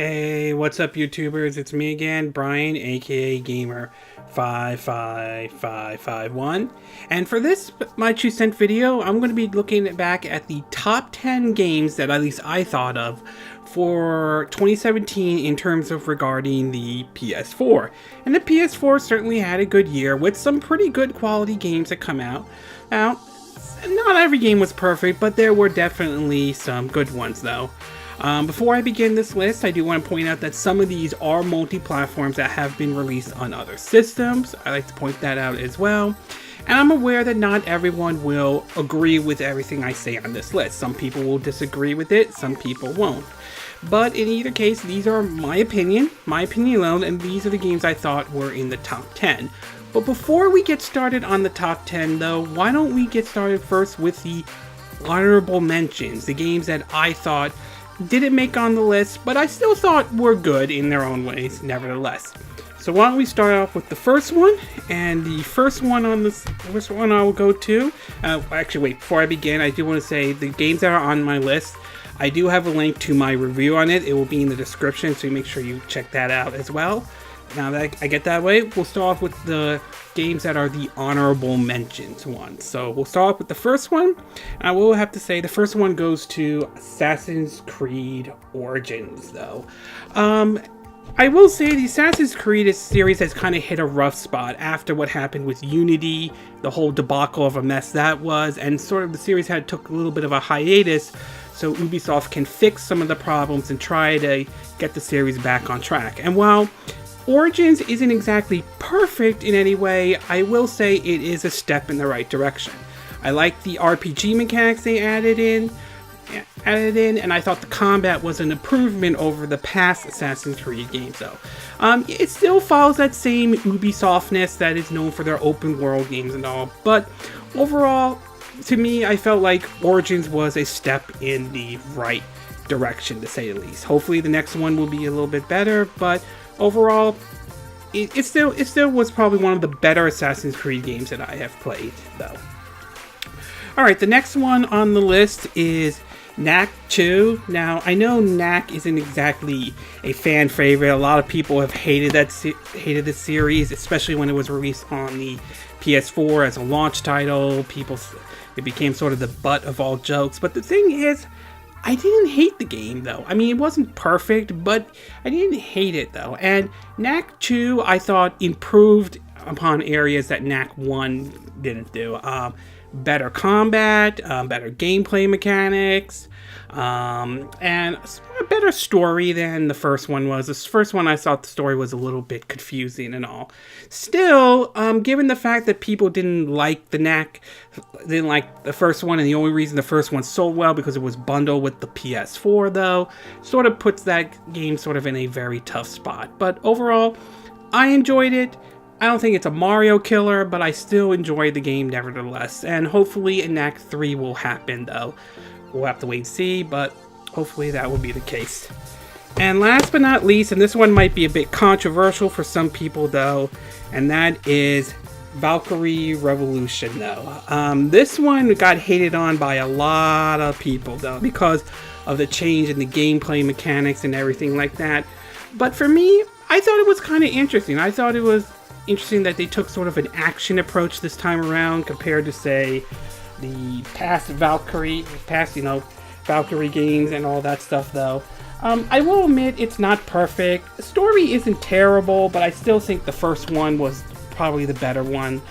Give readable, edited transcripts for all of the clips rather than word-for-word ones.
Hey, what's up, YouTubers? It's me again, Brian, aka Gamer55551. And for this My 2 Cent video, I'm going to be looking back at the top 10 games that at least I thought of for 2017 in terms of regarding the PS4. And the PS4 certainly had a good year with some pretty good quality games that come out. Now, not every game was perfect, but there were definitely some good ones though. Before I begin this list, I do want to point out that some of these are multi-platforms that have been released on other systems. I like to point that out as well. And I'm aware that not everyone will agree with everything I say on this list. Some people will disagree with it, some people won't. But in either case, these are my opinion alone, and these are the games I thought were in the top 10. But before we get started on the top 10 though, why don't we get started first with the honorable mentions, the games that I thought didn't make on the list, but I still thought were good in their own ways, nevertheless. So why don't we start off with the first one, and the first one I will go to, actually wait, before I begin, I do want to say the games that are on my list, I do have a link to my review on it. It will be in the description, so make sure you check that out as well. Now that I get that way, we'll start off with the games that are the honorable mentions ones. So we'll start off with the first one. I will have to say the first one goes to Assassin's Creed Origins though. I will say the Assassin's Creed series has kind of hit a rough spot after what happened with Unity, the whole debacle of a mess that was, and sort of the series took a little bit of a hiatus so Ubisoft can fix some of the problems and try to get the series back on track. And while Origins isn't exactly perfect in any way, I will say it is a step in the right direction. I like the RPG mechanics they added in, and I thought the combat was an improvement over the past Assassin's Creed games though. It still follows that same Ubisoftness that is known for their open world games and all, but overall, to me, I felt like Origins was a step in the right direction, to say the least. Hopefully the next one will be a little bit better, but overall, it still was probably one of the better Assassin's Creed games that I have played, though. Alright, the next one on the list is Knack 2. Now, I know Knack isn't exactly a fan favorite. A lot of people have hated this series, especially when it was released on the PS4 as a launch title. It became sort of the butt of all jokes. But the thing is, I didn't hate the game though. I mean, it wasn't perfect, but I didn't hate it though. And Knack 2, I thought, improved upon areas that Knack 1 didn't do. Better combat, better gameplay mechanics, and a better story than the first one was. This first one, I thought the story was a little bit confusing and all. Still, given the fact that people didn't like the first one, and the only reason the first one sold well because it was bundled with the PS4 though, sort of puts that game sort of in a very tough spot. But overall, I enjoyed it. I don't think it's a Mario killer, but I still enjoyed the game nevertheless. And hopefully a Knack 3 will happen though. We'll have to wait and see, but hopefully that will be the case. And last but not least, and this one might be a bit controversial for some people though, and that is Valkyrie Revolution though. This one got hated on by a lot of people though, because of the change in the gameplay mechanics and everything like that. But for me, I thought it was kind of interesting. I thought it was interesting that they took sort of an action approach this time around compared to, say, the past Valkyrie games and all that stuff though. I will admit it's not perfect. The story isn't terrible, but I still think the first one was probably the better one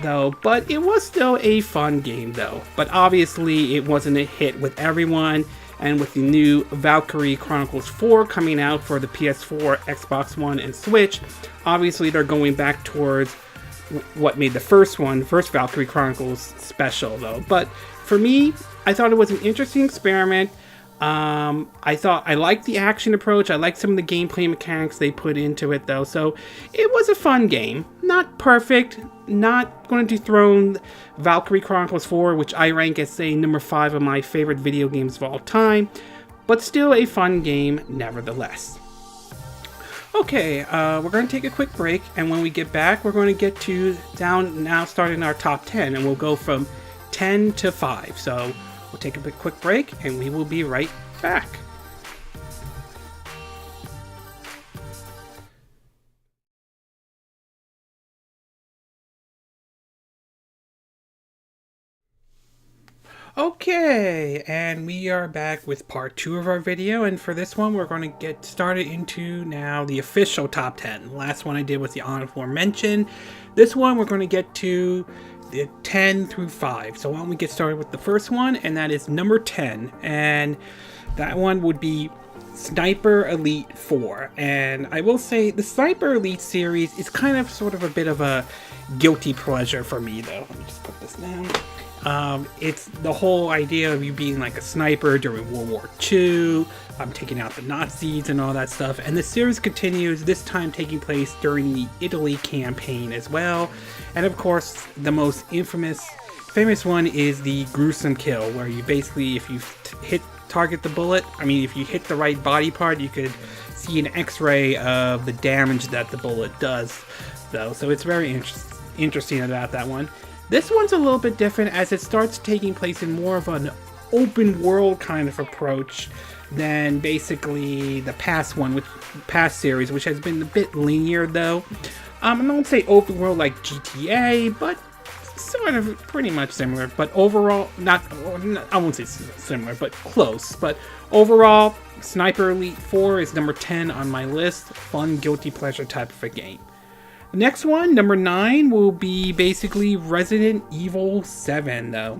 though. But it was still a fun game though. But obviously it wasn't a hit with everyone. And with the new Valkyrie Chronicles 4 coming out for the PS4, Xbox One, and Switch, obviously they're going back towards what made the first Valkyrie Chronicles special though. But for me, I thought it was an interesting experiment. I liked the action approach. I liked some of the gameplay mechanics they put into it though. So it was a fun game. Not perfect. Not going to dethrone Valkyrie Chronicles 4, which I rank as, say, number 5 of my favorite video games of all time. But still a fun game nevertheless. Okay, we're going to take a quick break. And when we get back, we're going to get starting our top 10. And we'll go from 10 to 5. So we'll take a quick break and we will be right back. Okay, and we are back with part 2 of our video, and for this one we're going to get started into now the official top 10. The last one I did was the honorable mention. This one we're going to get to the 10 through 5. So why don't we get started with the first one, and that is number 10, and that one would be Sniper Elite 4. And I will say the Sniper Elite series is kind of sort of a bit of a guilty pleasure for me, though. Let me just put this down. It's the whole idea of you being like a sniper during World War II, taking out the Nazis and all that stuff. And the series continues, this time taking place during the Italy campaign as well. And of course, the most famous one is the gruesome kill, where you basically, if you target the bullet, if you hit the right body part, you could see an X-ray of the damage that the bullet does, though. So it's very interesting about that one. This one's a little bit different, as it starts taking place in more of an open world kind of approach than basically the past series, which has been a bit linear, though. I don't say open world like GTA, but sort of pretty much similar. But overall, I won't say similar, but close. But overall, Sniper Elite 4 is number 10 on my list. Fun, guilty pleasure type of a game. Next one, number 9, will be basically Resident Evil 7, though.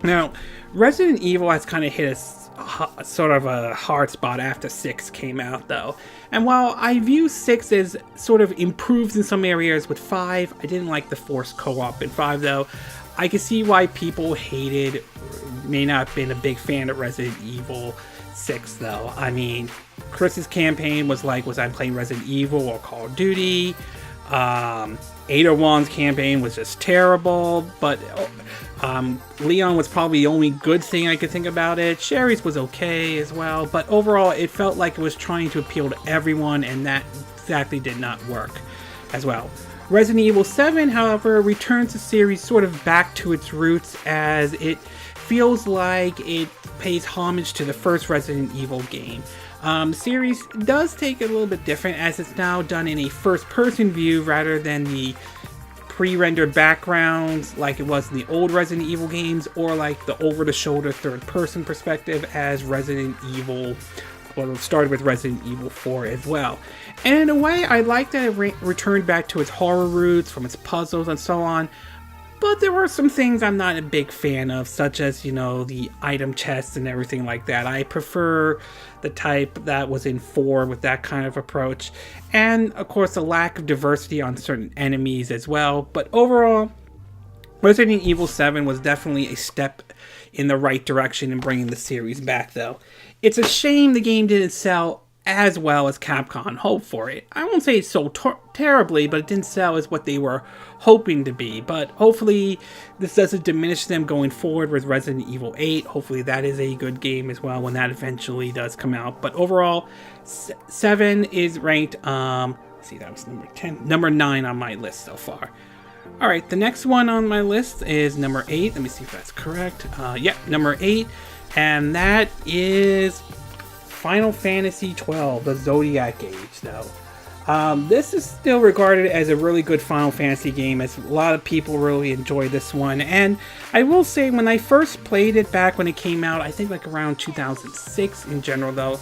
Now, Resident Evil has kind of hit a sort of a hard spot after 6 came out, though. And while I view 6 as sort of improves in some areas with 5, I didn't like the forced co-op in 5, though. I can see why people may not have been a big fan of Resident Evil 6, though. Chris's campaign was like, was I playing Resident Evil or Call of Duty? Ada Wong's campaign was just terrible, but Leon was probably the only good thing I could think about it. Sherry's was okay as well, but overall it felt like it was trying to appeal to everyone, and that exactly did not work as well. Resident Evil 7, however, returns the series sort of back to its roots, as it feels like it pays homage to the first Resident Evil game. The series does take it a little bit different, as it's now done in a first-person view rather than the pre-rendered backgrounds like it was in the old Resident Evil games, or like the over-the-shoulder third-person perspective as Resident Evil, well, it started with Resident Evil 4 as well. And in a way, I like that it returned back to its horror roots from its puzzles and so on. But there were some things I'm not a big fan of, such as, the item chests and everything like that. I prefer the type that was in 4 with that kind of approach. And, of course, the lack of diversity on certain enemies as well. But overall, Resident Evil 7 was definitely a step in the right direction in bringing the series back, though. It's a shame the game didn't sell as well as Capcom hoped for it. I won't say it sold terribly, but it didn't sell as what they were hoping to be. But hopefully this doesn't diminish them going forward with Resident Evil 8. Hopefully that is a good game as well when that eventually does come out. But overall, 7 is ranked, let's see, that was number 9 on my list so far. Alright, the next one on my list is number 8. Let me see if that's correct. Number 8. And that is Final Fantasy XII, the Zodiac Age, though. This is still regarded as a really good Final Fantasy game, as a lot of people really enjoy this one. And I will say, when I first played it back when it came out, I think like around 2006 in general, though,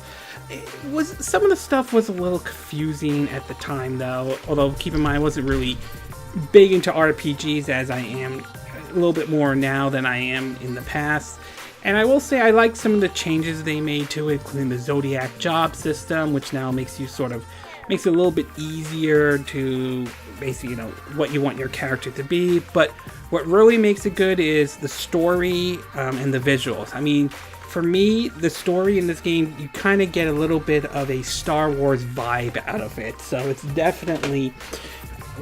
some of the stuff was a little confusing at the time, though. Although, keep in mind, I wasn't really big into RPGs as I am a little bit more now than I am in the past. And I will say I like some of the changes they made to it, including the Zodiac job system, which now makes it a little bit easier to basically, what you want your character to be. But what really makes it good is the story and the visuals. For me, the story in this game, you kind of get a little bit of a Star Wars vibe out of it. So it's definitely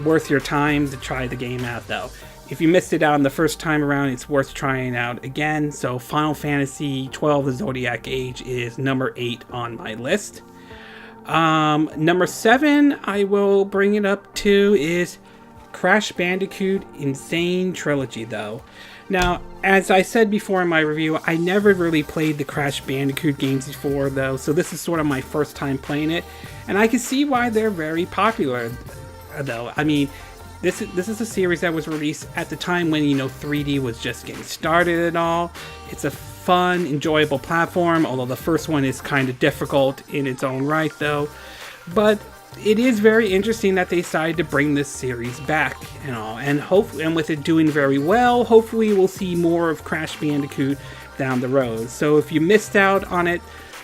worth your time to try the game out, though. If you missed it out on the first time around, it's worth trying out again. So Final Fantasy XII, the Zodiac Age, is number 8 on my list. Number 7, I will bring it up to, is Crash Bandicoot Insane Trilogy, though. Now, as I said before in my review, I never really played the Crash Bandicoot games before, though, so this is sort of my first time playing it. And I can see why they're very popular, though. this is a series that was released at the time when, 3D was just getting started and all. It's a fun, enjoyable platform, although the first one is kind of difficult in its own right, though. But it is very interesting that they decided to bring this series back and all, and with it doing very well, hopefully we'll see more of Crash Bandicoot down the road. So if you missed out on it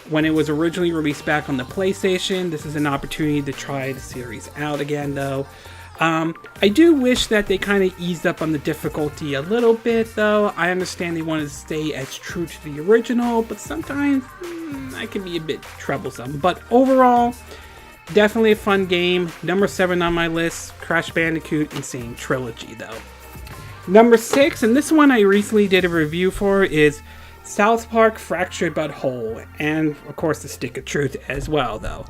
when it was originally released back on the PlayStation, this is an opportunity to try the series out again, though. I do wish that they kind of eased up on the difficulty a little bit, though. I understand they wanted to stay as true to the original, but sometimes that can be a bit troublesome. But overall, definitely a fun game. Number 7 on my list, Crash Bandicoot Insane Trilogy, though. Number 6, and this one I recently did a review for, is South Park Fractured But Whole, and of course the Stick of Truth as well, though.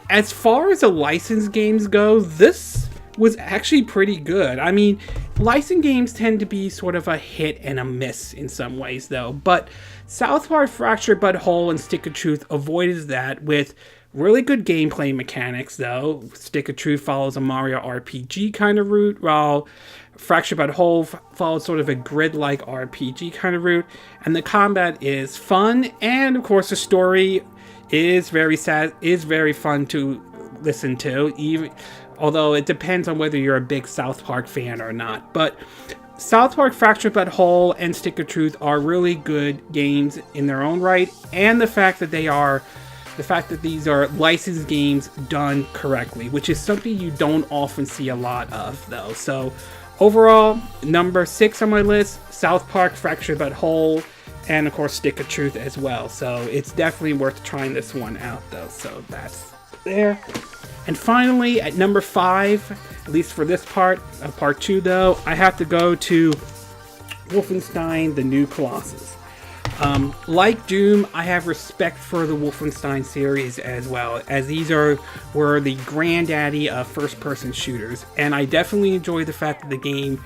As far as the licensed games go, this was actually pretty good. I mean, licensed games tend to be sort of a hit and a miss in some ways, though, but South Park Fractured But Whole and Stick of Truth avoided that with really good gameplay mechanics, though. Stick of Truth follows a Mario RPG kind of route, while Fractured But Whole follows sort of a grid-like RPG kind of route. And the combat is fun, and of course the story is very fun to listen to, although it depends on whether you're a big South Park fan or not. But South Park Fractured But Whole and Stick of Truth are really good games in their own right, and the fact that these are licensed games done correctly, which is something you don't often see a lot of, though. So overall, number 6 on my list, South Park Fractured But Whole, and of course Stick of Truth as well. So it's definitely worth trying this one out, though. So that's there. And finally, at number 5, at least for this part of part 2, though, I have to go to Wolfenstein: The New Colossus. Like Doom, I have respect for the Wolfenstein series as well, as these were the granddaddy of first-person shooters, and I definitely enjoy the fact that the game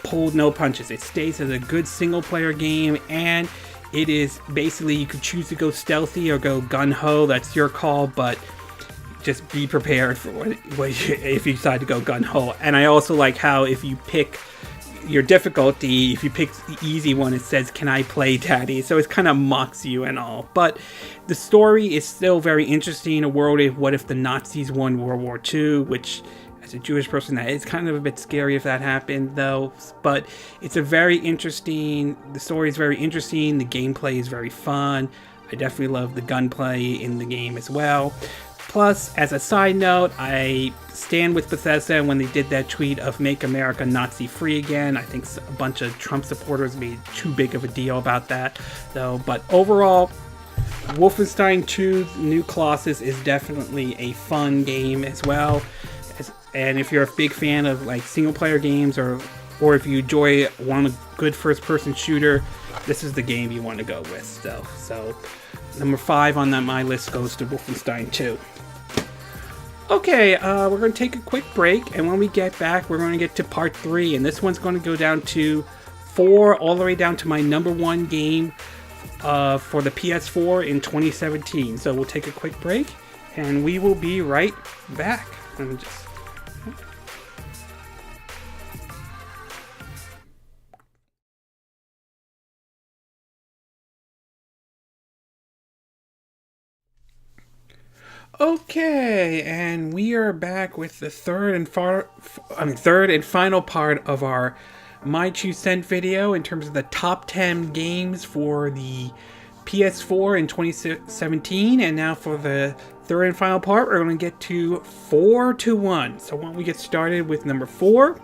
pulled no punches. It stays as a good single-player game, and it is basically, you could choose to go stealthy or go gun-ho, that's your call, but just be prepared for if you decide to go gun-ho. And I also like how if you pick your difficulty, if you pick the easy one, it says, "Can I play, Daddy?" So it kind of mocks you and all. But the story is still very interesting. A world of what if the Nazis won World War II, which, as a Jewish person, that is kind of a bit scary if that happened, though. But it's the story is very interesting. The gameplay is very fun. I definitely love the gunplay in the game as well. Plus, as a side note, I stand with Bethesda when they did that tweet of "Make America Nazi Free Again." I think a bunch of Trump supporters made too big of a deal about that, though. But overall, Wolfenstein 2: New Colossus is definitely a fun game as well. And if you're a big fan of like single-player games, or if you enjoy a good first-person shooter, this is the game you want to go with. So number 5 on my list goes to Wolfenstein 2. Okay, we're going to take a quick break, and when we get back, we're going to get to part 3, and this one's going to go down to 4, all the way down to my number 1 game for the PS4 in 2017. So we'll take a quick break, and we will be right back. Okay, and we are back with the third and final part of our My 2 Cent video in terms of the top 10 games for the PS4 in 2017. And now for the third and final part, we're going to get to 4 to 1. So why don't we get started with number 4?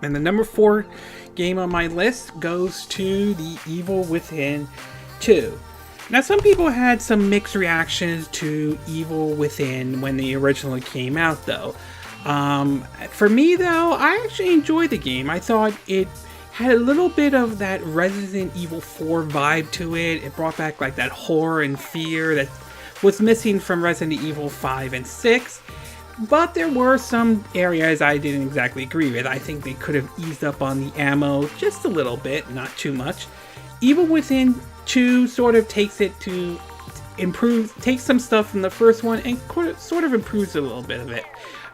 And the number 4 game on my list goes to The Evil Within 2. Now, some people had some mixed reactions to Evil Within when they originally came out, though. For me, though, I actually enjoyed the game. I thought it had a little bit of that Resident Evil 4 vibe to it. It brought back like that horror and fear that was missing from Resident Evil 5 and 6. But there were some areas I didn't exactly agree with. I think they could have eased up on the ammo just a little bit, not too much. Evil Within 2 sort of takes some stuff from the first one and sort of improves a little bit of it.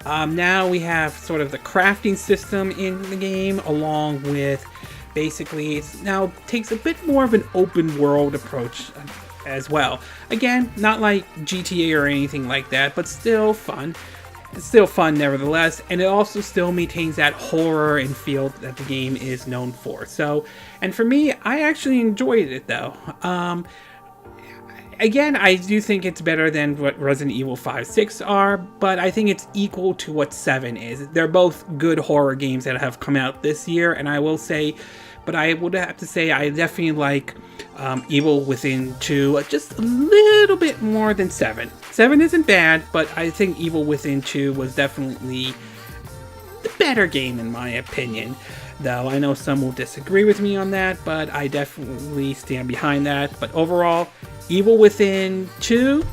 Now we have sort of the crafting system in the game, along with basically it now takes a bit more of an open world approach as well. Again, not like GTA or anything like that, but still fun. It's still fun nevertheless, and it also still maintains that horror and feel that the game is known for. So, and for me, I actually enjoyed it though. Again, I do think it's better than what Resident Evil 5, 6 are, but I think it's equal to what 7 is. They're both good horror games that have come out this year, and I will say, but I would have to say I definitely like Evil Within 2 just a little bit more than 7. 7 isn't bad, but I think Evil Within 2 was definitely the better game in my opinion. Though I know some will disagree with me on that, but I definitely stand behind that. But overall, Evil Within 2,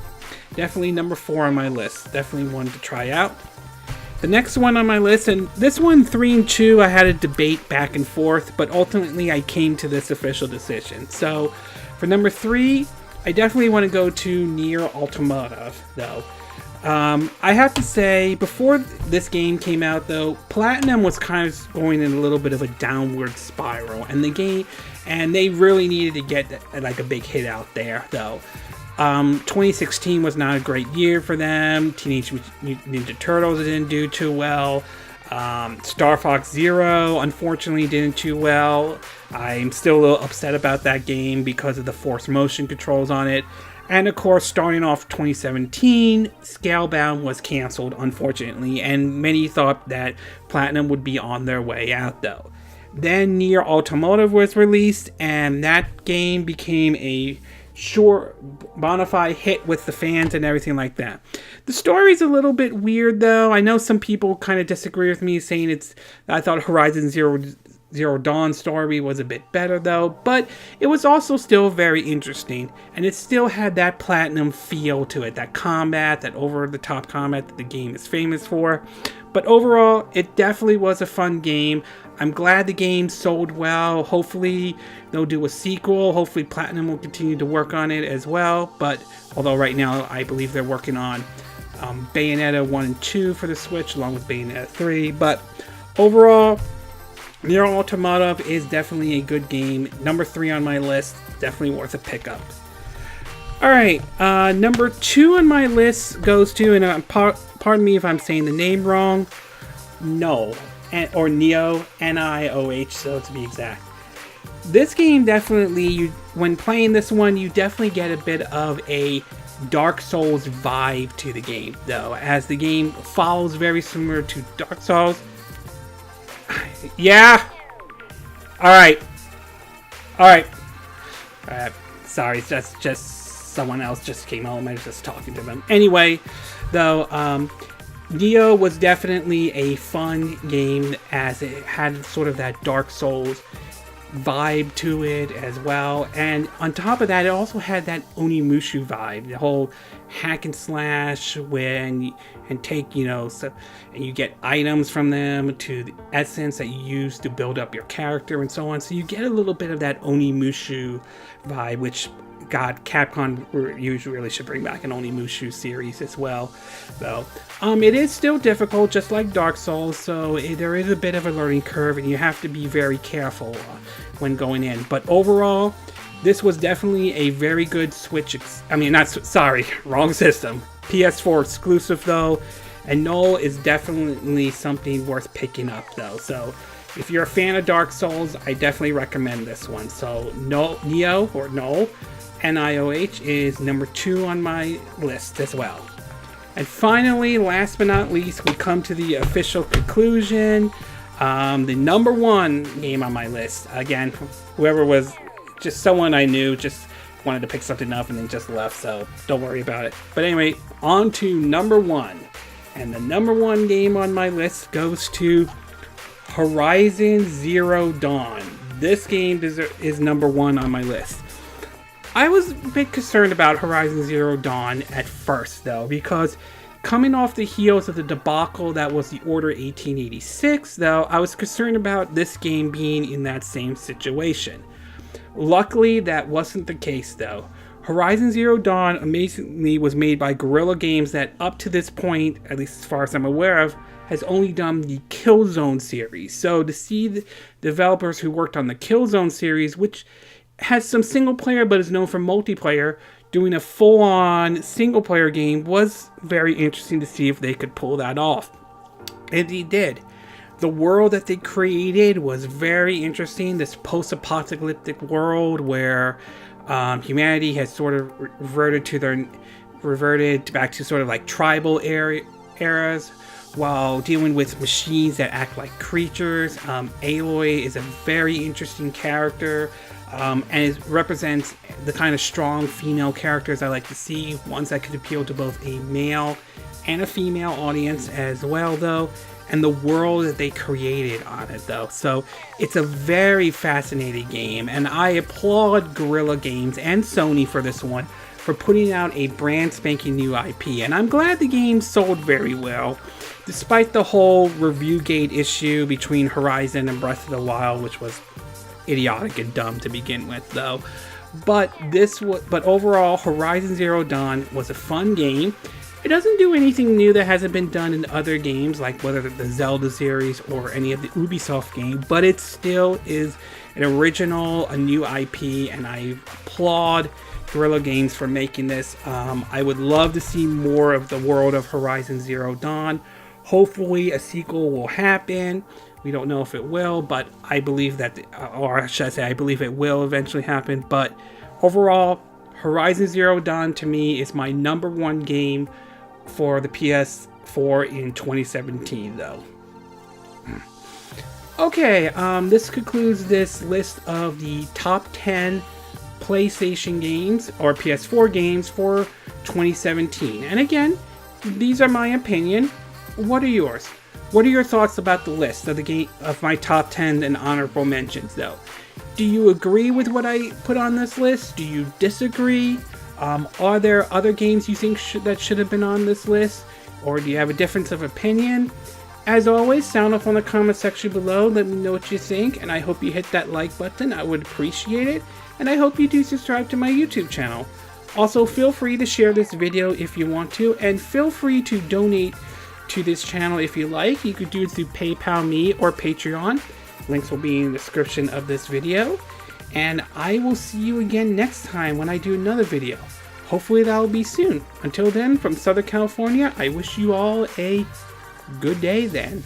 definitely number 4 on my list. Definitely one to try out. The next one on my list, and this one, 3 and 2, I had a debate back and forth, but ultimately I came to this official decision. So, for number 3, I definitely want to go to Nier Automata, though. I have to say, before this game came out, though, Platinum was kind of going in a little bit of a downward spiral, and they really needed to get like a big hit out there, though. 2016 was not a great year for them. Teenage Mutant Ninja Turtles didn't do too well. Star Fox Zero, unfortunately, didn't too well. I'm still a little upset about that game because of the forced motion controls on it. And of course, starting off 2017, Scalebound was canceled, unfortunately, and many thought that Platinum would be on their way out, though. Then Nier Automata was released, and that game became a sure bona fide hit with the fans and everything like that. The story's a little bit weird, though. I know some people kind of disagree with me, saying I thought Horizon Zero Dawn story was a bit better though, but it was also still very interesting, and it still had that Platinum feel to it, that combat, that over-the-top combat that the game is famous for. But overall, it definitely was a fun game. I'm glad the game sold well. Hopefully they'll do a sequel. Hopefully Platinum will continue to work on it as well, but although right now I believe they're working on Bayonetta 1 and 2 for the Switch, along with Bayonetta 3, but overall, Nier Automata is definitely a good game. Number 3 on my list, definitely worth a pickup. Alright, number 2 on my list goes to, and pardon me if I'm saying the name wrong, Nioh, or Nioh, N-I-O-H, so to be exact. This game definitely, when playing this one, you definitely get a bit of a Dark Souls vibe to the game, though, as the game follows very similar to Dark Souls. Yeah. Alright. Sorry, that's just someone else just came home. I was just talking to them. Anyway, though, Nioh was definitely a fun game, as it had sort of that Dark Souls vibe to it as well, and on top of that, it also had that Onimusha vibe, the whole hack and slash and take, and you get items from them to the essence that you use to build up your character and so on. So you get a little bit of that Onimusha vibe, which, God, Capcom really should bring back an Onimusha series as well. Though, it is still difficult, just like Dark Souls, so there is a bit of a learning curve, and you have to be very careful when going in. But overall, this was definitely a very good Switch. Wrong system. PS4 exclusive though, and Nioh is definitely something worth picking up though. So if you're a fan of Dark Souls, I definitely recommend this one. So Nioh, or Nioh, N-I-O-H, is number 2 on my list as well. And finally, last but not least, we come to the official conclusion. The number 1 game on my list. Again, whoever was, just someone I knew, just wanted to pick something up and then just left, so don't worry about it. But anyway, on to number 1. And the number 1 game on my list goes to Horizon Zero Dawn. This game is number 1 on my list. I was a bit concerned about Horizon Zero Dawn at first, though, because coming off the heels of the debacle that was the Order 1886, though, I was concerned about this game being in that same situation. Luckily, that wasn't the case, though. Horizon Zero Dawn amazingly was made by Guerrilla Games that up to this point, at least as far as I'm aware of, has only done the Killzone series. So to see the developers who worked on the Killzone series, which has some single player but is known for multiplayer, doing a full-on single player game was very interesting to see if they could pull that off. And they did. The world that they created was very interesting. This post-apocalyptic world where humanity has sort of reverted back to sort of like tribal eras, while dealing with machines that act like creatures. Aloy is a very interesting character, and it represents the kind of strong female characters I like to see, ones that could appeal to both a male and a female audience as well, though, and the world that they created on it, though. So it's a very fascinating game, and I applaud Guerrilla Games and Sony for this one, for putting out a brand spanking new IP, and I'm glad the game sold very well, despite the whole review gate issue between Horizon and Breath of the Wild, which was idiotic and dumb to begin with, though. But overall, Horizon Zero Dawn was a fun game. It doesn't do anything new that hasn't been done in other games, like whether the Zelda series or any of the Ubisoft games, but it still is an original, a new IP, and I applaud Guerrilla Games for making this. I would love to see more of the world of Horizon Zero Dawn. Hopefully a sequel will happen. We don't know if it will, but I believe that, or should I say, I believe it will eventually happen. But overall, Horizon Zero Dawn to me is my #1 game for the PS4 in 2017, though. Okay, this concludes this list of the top 10 PlayStation games or PS4 games for 2017. And again, these are my opinion. What are yours? What are your thoughts about the list of my top 10 and honorable mentions, though? Do you agree with what I put on this list? Do you disagree? Are there other games you think that should have been on this list? Or do you have a difference of opinion? As always, sound off on the comment section below. Let me know what you think, and I hope you hit that like button. I would appreciate it. And I hope you do subscribe to my YouTube channel. Also, feel free to share this video if you want to, and feel free to donate to this channel if you like. You could do it through PayPal Me or Patreon. Links will be in the description of this video. And I will see you again next time when I do another video. Hopefully that will be soon. Until then, from Southern California, I wish you all a good day then.